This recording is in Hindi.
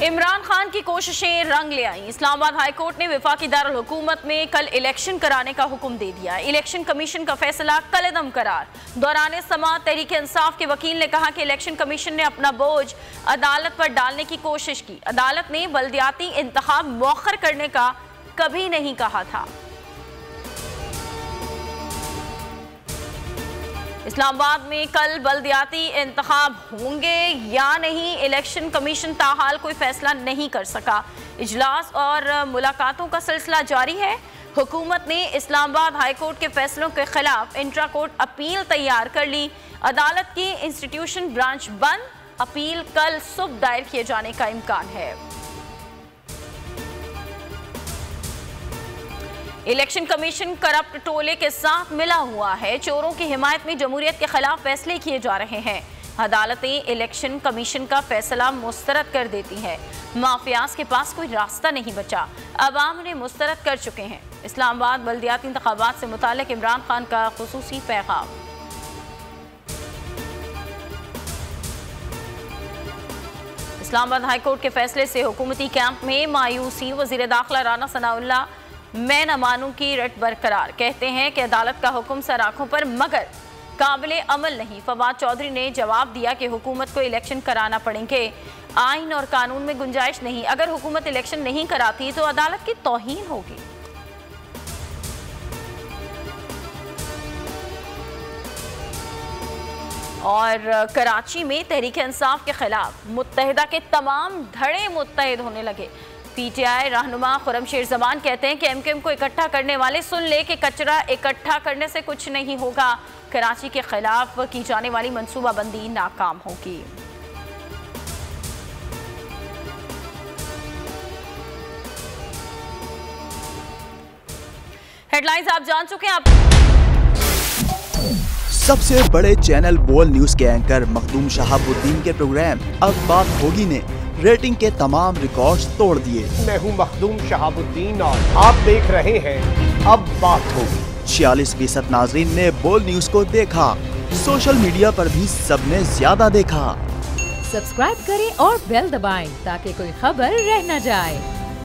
इमरान खान की कोशिशें रंग ले आई। इस्लामाबाद हाई कोर्ट ने वफाकी दारुल हुकूमत में कल इलेक्शन कराने का हुक्म दे दिया। इलेक्शन कमीशन का फैसला कलअदम करार। दौरान समाअत तहरीक इंसाफ के वकील ने कहा कि इलेक्शन कमीशन ने अपना बोझ अदालत पर डालने की कोशिश की। अदालत ने बल्दियाती इंतखाब मौखर करने का कभी नहीं कहा था। इस्लामाबाद में कल बल्दियाती इंतखाब होंगे या नहीं, इलेक्शन कमीशन ताहाल कोई फैसला नहीं कर सका। इजलास और मुलाकातों का सिलसिला जारी है। हुकूमत ने इस्लामाबाद हाई कोर्ट के फैसलों के खिलाफ इंट्रा कोर्ट अपील तैयार कर ली। अदालत की इंस्टीट्यूशन ब्रांच बंद। अपील कल सुबह दायर किए जाने का इम्कान है। इलेक्शन कमीशन करप्ट टोले के साथ मिला हुआ है। चोरों की हिमायत में जमहूरियत के खिलाफ फैसले किए जा रहे हैं। अदालतें इलेक्शन कमीशन का फैसला मुस्तरद कर देती है। माफियाज के पास कोई रास्ता नहीं बचा, अवाम उन्हें मुस्तरद कर चुके हैं। इस्लामाबाद बल्दियाती इंतखाबात से मुताल्लिक इमरान खान का खुसूसी पैगाम। इस्लामाबाद हाई कोर्ट के फैसले से हुकूमती कैंप में मायूसी। वजीर दाखिला राना सनाउल्लाह मैं न मानूं की रट बरकरार। कहते हैं कि अदालत का हुक्म सर आंखों पर मगर काबिले अमल नहीं। फवाद चौधरी ने जवाब दिया कि हुकूमत को इलेक्शन कराना पड़ेंगे। आइन और कानून में गुंजाइश नहीं। अगर हुकूमत इलेक्शन नहीं कराती तो अदालत की तौहीन होगी। और कराची में तहरीक इंसाफ के खिलाफ मुत्तहिदा के तमाम धड़े मुत्तहिद होने लगे। पीटीआई रहनुमा खुरमशेर जमान कहते हैं कि एमकेएम को इकट्ठा करने वाले सुन ले कि कचरा इकट्ठा करने से कुछ नहीं होगा। कराची के खिलाफ की जाने वाली मंसूबाबंदी नाकाम होगी। हेडलाइंस आप जान चुके हैं। सबसे बड़े चैनल बोल न्यूज के एंकर मखदूम शहाबुद्दीन के प्रोग्राम अब बात होगी ने रेटिंग के तमाम रिकॉर्ड्स तोड़ दिए। मैं हूं मखदूम शहाबुद्दीन और आप देख रहे हैं अब बात होगी। 46% नाजरीन ने बोल न्यूज को देखा। सोशल मीडिया पर भी सबने ज्यादा देखा। सब्सक्राइब करें और बेल दबाएं ताकि कोई खबर रह न जाए।